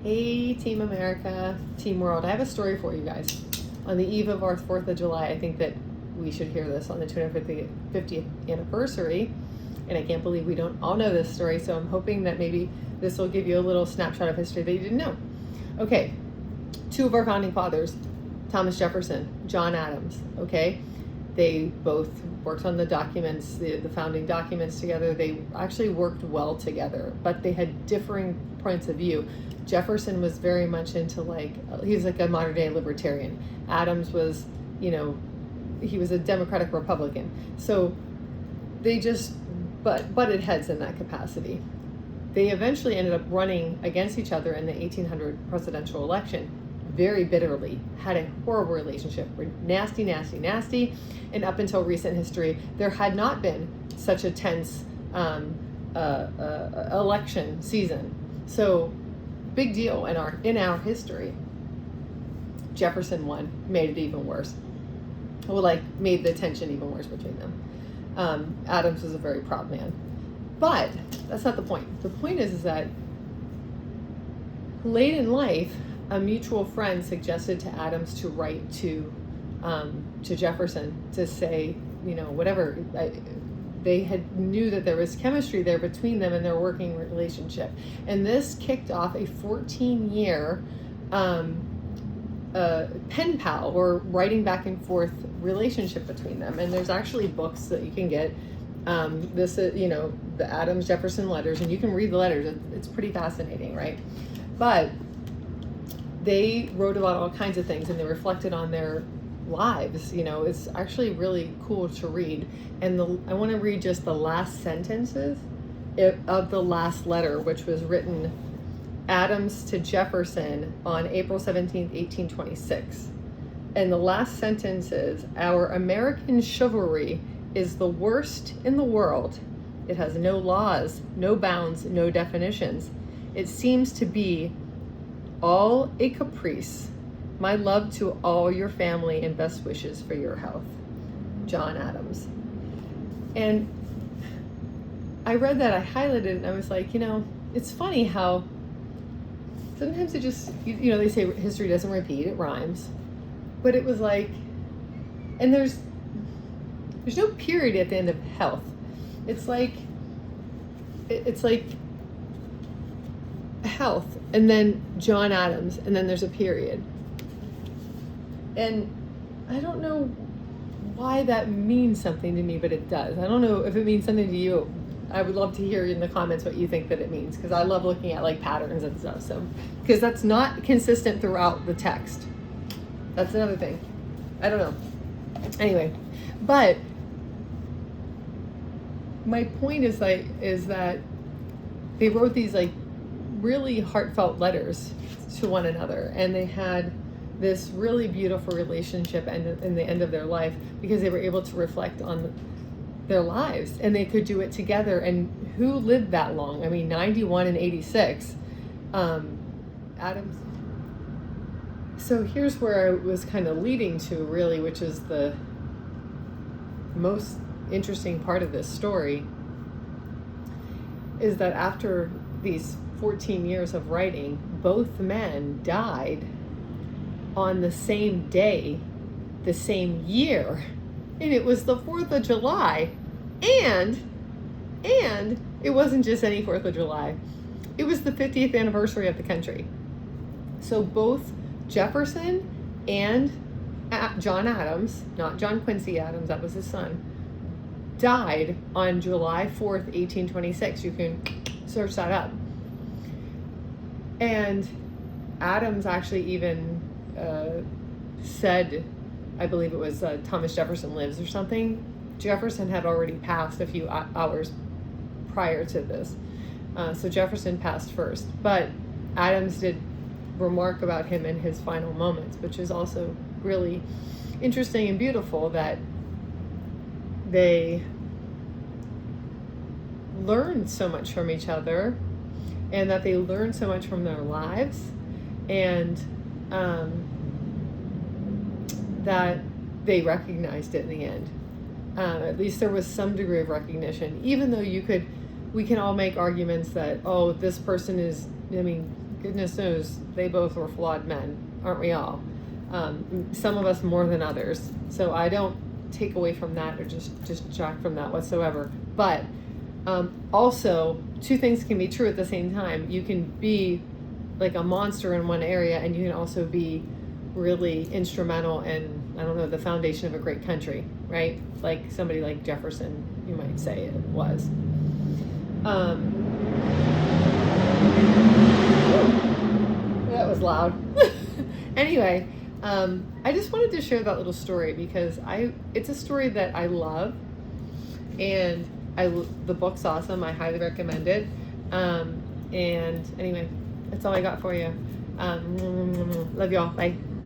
Hey, Team America, Team World. I have a story for you guys. On the eve of our 4th of July, I think that we should hear this on the 250th anniversary. And I can't believe we don't all know this story, so I'm hoping that maybe this will give you a little snapshot of history that you didn't know. Okay, two of our founding fathers, Thomas Jefferson, John Adams, okay? They both worked on the documents, the founding documents together. They actually worked well together, but they had differing points of view. Jefferson was very much into he was like a modern day libertarian. Adams was, he was a Democratic Republican. So they just butted heads in that capacity. They eventually ended up running against each other in the 1800 presidential election, very bitterly, had a horrible relationship, nasty, nasty, nasty. And up until recent history, there had not been such a tense election season. So big deal in our history. Jefferson won, made it even worse. Well, made the tension even worse between them. Adams was a very proud man. But that's not the point. The point is that late in life, a mutual friend suggested to Adams to write to Jefferson to say, whatever. They knew that there was chemistry there between them in their working relationship. And this kicked off a 14-year pen pal or writing back and forth relationship between them. And there's actually books that you can get. This is, the Adams-Jefferson letters, and you can read the letters. It's pretty fascinating, right? But they wrote about all kinds of things, and they reflected on their lives. It's actually really cool to read. And I want to read just the last sentences of the last letter, which was written Adams to Jefferson on April 17th, 1826. And the last sentence is, "Our American chivalry is the worst in the world. It has no laws, no bounds, no definitions. It seems to be all a caprice. My love to all your family and best wishes for your health. John Adams." And I read that, I highlighted it, and I was like, it's funny how sometimes it just, they say history doesn't repeat, it rhymes. But it was and there's no period at the end of health. It's like health, and then John Adams, and then there's a period. And I don't know why that means something to me, but it does. I don't know if it means something to you. I would love to hear in the comments what you think that it means, because I love looking at patterns and stuff. So, because that's not consistent throughout the text. That's another thing. I don't know. Anyway, but my point is that they wrote these really heartfelt letters to one another, and they had this really beautiful relationship in the end of their life, because they were able to reflect on their lives, and they could do it together. And who lived that long? 91 and 86. Adams. So here's where I was kind of leading to, really, which is the most interesting part of this story, is that after these 14 years of writing, both men died on the same day, the same year, and it was the 4th of July, and it wasn't just any 4th of July, it was the 50th anniversary of the country. So both Jefferson and John Adams, not John Quincy Adams, that was his son, died on July 4th, 1826. You can search that up. And Adams actually even said, I believe it was Thomas Jefferson lives or something. Jefferson had already passed a few hours prior to this. So Jefferson passed first. But Adams did remark about him in his final moments, which is also really interesting and beautiful, that they learned so much from each other, and that they learned so much from their lives, and that they recognized it in the end. At least there was some degree of recognition, even though we can all make arguments that, oh, this person is, goodness knows they both were flawed men, aren't we all? Some of us more than others. So I don't take away from that or just detract from that whatsoever. But also, two things can be true at the same time. You can be like a monster in one area, and you can also be really instrumental in, I don't know, the foundation of a great country, right? Like somebody like Jefferson, you might say it was. That was loud. Anyway, I just wanted to share that little story because it's a story that I love, and the book's awesome. I highly recommend it. And anyway, that's all I got for you. Love y'all. Bye.